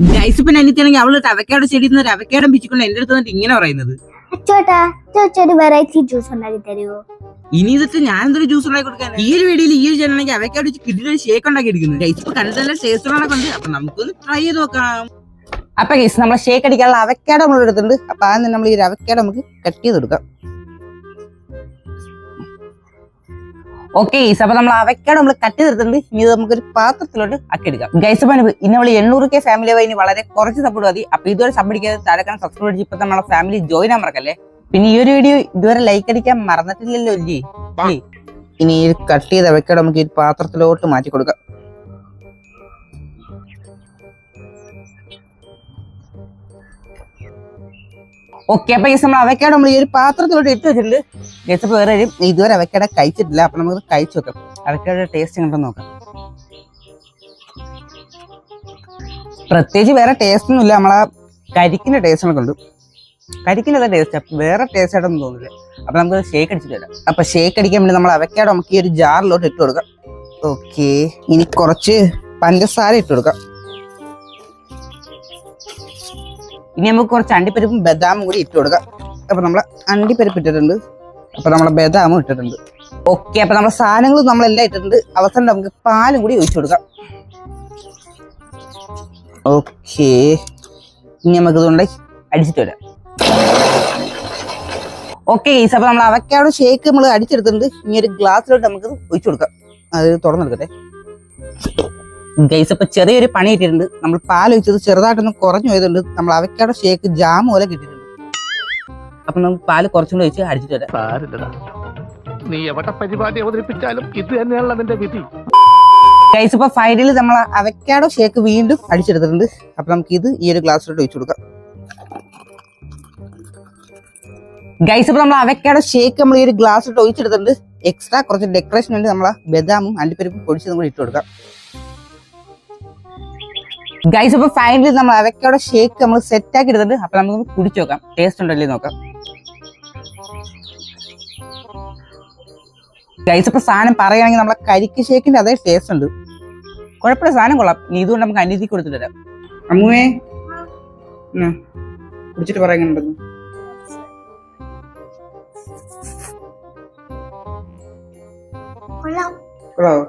Guys ഇപ്പൊ എനിക്കാണെങ്കിൽ അവള് അവക്കാടെ ചെടിയിൽ നിന്ന് അവക്കാടെ പിച്ചിക്കൊണ്ട് എന്റെ അടുത്ത് വന്നിട്ട് ഇങ്ങനെ പറയുന്നത്, അച്ചോട്ടാ വെറൈറ്റി ജ്യൂസ് ഉണ്ടാക്കി തരുമോ? ഇനി ഇതൊക്കെ ഞാൻ എന്തൊരു ജ്യൂസ് ഉണ്ടാക്കി കൊടുക്കാൻ? ഈ ഒരു വീഡിയോയിൽ ഈ ഒരു ചേട്ടനാണെങ്കിൽ അവക്കാട് വെച്ച് കിട്ടിയൊരു ഷേക്ക് ഉണ്ടാക്കി എടുക്കുന്നത്. ഗൈസ് ഇപ്പൊ കണ്ടിട്ട് ടേസ്റ്റ് കൊണ്ട് അപ്പൊ നമുക്കൊന്ന് ട്രൈ ചെയ്ത് നോക്കാം. അപ്പൊ ഗൈസ് നമ്മളെ ഷേക്ക് അടിക്കാനുള്ള അവക്കാട് നമ്മൾ എടുത്തിട്ടുണ്ട്. അപ്പൊ ആദ്യം നമ്മൾ ഈ ഒരു അവക്കാട് നമുക്ക് കട്ട് ചെയ്ത് കൊടുക്കാം. ഓക്കെ ഗൈസ്, അപ്പൊ നമ്മൾ അവക്കാട് നമ്മൾ കട്ട് ചെയ്തെടുത്തിട്ടുണ്ട്. ഇനി ഇത് നമുക്കൊരു പാത്രത്തിലോട്ട് ആക്കി എടുക്കാം. ഗൈസ് അപ്പൊ ഇനി നമ്മൾ 800K ഫാമിലി ആയി വളരെ കുറച്ച് സപ്പോർട്ട് മതി. അപ്പൊ ഇതുവരെ സപ്പോർട്ട് താഴെ സബ്സ്ക്രൈബ് ചെയ്ത് ഇപ്പൊ നമ്മളെ ഫാമിലി ജോയിൻ ആൻ മറക്കല്ലേ. പിന്നെ ഈ ഒരു വീഡിയോ ഇതുവരെ ലൈക്ക് അടിക്കാൻ മറന്നിട്ടില്ലല്ലോ അല്ലേ? ഇനി ഈ കട്ട് ചെയ്ത് അവക്കാട് നമുക്ക് ഈ പാത്രത്തിലോട്ട് മാറ്റി കൊടുക്കാം. ഓക്കെ, അപ്പൊ നമ്മൾ അവക്കാട് നമ്മൾ ഈ ഒരു പാത്രത്തിലോട്ട് ഇട്ട് വെച്ചിട്ടുണ്ട്. ഗൈസ് അപ്പൊ വേറെ ഇതുവരെ അവക്കാട് കഴിച്ചിട്ടില്ല. അപ്പൊ നമുക്ക് കഴിച്ചു നോക്കാം. അവക്കാട് ടേസ്റ്റ് എങ്ങനെയുണ്ടെന്ന് നോക്കാം. പ്രത്യേകിച്ച് വേറെ ടേസ്റ്റ് ഒന്നും ഇല്ല, നമ്മളെ കരിക്കിന്റെ ടേസ്റ്റ് ഉണ്ട്. കരിക്കിന്റെ ടേസ്റ്റ് വേറെ ടേസ്റ്റ് ആയിട്ടൊന്നും തോന്നില്ല. അപ്പൊ നമുക്ക് ഷേക്ക് അടിച്ചിട്ട് വരാം. അപ്പൊ ഷേക്ക് അടിക്കാൻ വേണ്ടി നമ്മൾ അവക്കാട് നമുക്ക് ഈ ഒരു ജാറിലോട്ട് ഇട്ട് കൊടുക്കാം. ഓക്കെ, ഇനി കുറച്ച് പഞ്ചസാര ഇട്ട് കൊടുക്കാം. ഇനി നമുക്ക് കുറച്ച് അണ്ടിപ്പരിപ്പും ബദാമും കൂടി ഇട്ട് കൊടുക്കാം. അപ്പൊ നമ്മള് അണ്ടിപ്പരിപ്പ് ഇട്ടിട്ടുണ്ട്. അപ്പൊ നമ്മളെ ബദാമും ഇട്ടിട്ടുണ്ട്. ഓക്കെ, അപ്പൊ നമ്മളെ സാധനങ്ങൾ നമ്മളെല്ലാം ഇട്ടിട്ടുണ്ട്. അവസാനം നമുക്ക് പാലും കൂടി ഒഴിച്ചു കൊടുക്കാം. ഓക്കെ, ഇനി നമുക്ക് ഇതുകൊണ്ട് അടിച്ചിട്ട് വരാം. ഓക്കെ ഗൈസ്, അപ്പൊ നമ്മൾ അവക്കാട് ഷേക്ക് നമ്മൾ അടിച്ചെടുത്തിട്ടുണ്ട്. ഇനി ഒരു ഗ്ലാസ്സിലോട്ട് നമുക്ക് ഒഴിച്ചു കൊടുക്കാം. അത് തുറന്നെടുക്കട്ടെ. ഗൈസ് അപ്പൊ ചെറിയൊരു പണി കിട്ടിയിട്ടുണ്ട്. നമ്മൾ പാൽ ഒഴിച്ചത് ചെറുതായിട്ടൊന്ന് കുറഞ്ഞു പോയതുകൊണ്ട് നമ്മൾ അവക്കാട് ഷേക്ക് ജാം പോലെ കിട്ടിയിട്ടുണ്ട്. അപ്പൊ നമുക്ക് പാല് കുറച്ചും കൂടി ഒഴിച്ച് അടിച്ചിട്ട് വരാം. നീ എവിടെ പരിപാടി അവതരിപ്പിച്ചാലും ഇത് തന്നെയാണല്ലോ നിന്റെ വിധി. ഗൈസ് ഇപ്പൊ ഫൈനലിൽ നമ്മൾ അവക്കാടോ ഷേക്ക് വീണ്ടും അടിച്ചെടുത്തിട്ടുണ്ട്. അപ്പൊ നമുക്ക് ഇത് ഈ ഒരു ഗ്ലാസ്സിലോട്ട് ഒഴിച്ചു കൊടുക്കാം. ഗൈസ് ഇപ്പൊ നമ്മൾ അവക്കാടോ ഷേക്ക് നമ്മൾ ഈ ഒരു ഗ്ലാസ്സിലോട്ട് ഒഴിച്ചെടുത്തിട്ടുണ്ട്. എക്സ്ട്രാ കുറച്ച് ഡെക്കറേഷൻ വേണ്ടി നമ്മളെ ബദാമും അണ്ടിപ്പരിപ്പും പൊടിച്ചതും കൂടി ഇട്ട് കൊടുക്കാം. ഗൈസ് ഇപ്പൊ ഫൈനലി നമ്മൾ അവക്കാടോ ഷേക്ക് നമ്മൾ സെറ്റ് ആക്കി എടുത്തിട്ടുണ്ട്. അപ്പൊ നമുക്ക് കുടിച്ചു നോക്കാം, ടേസ്റ്റ് ഉണ്ടല്ലേ നോക്കാം. ഗൈസ് ഇപ്പൊ സാധനം പറയുകയാണെങ്കിൽ നമ്മളെ കരിക്ക് ഷേക്കിന്റെ അതേ ടേസ്റ്റ് ഉണ്ട്. കുഴപ്പമില്ല, സാധനം കൊള്ളാം. ഇനി ഇതുകൊണ്ട് നമുക്ക് അനിയത്തി കൊടുത്തിട്ട് തരാം. അമ്മുവേ കുടിച്ചിട്ട് പറയുന്നുണ്ടെന്ന്. കൊള്ളാം.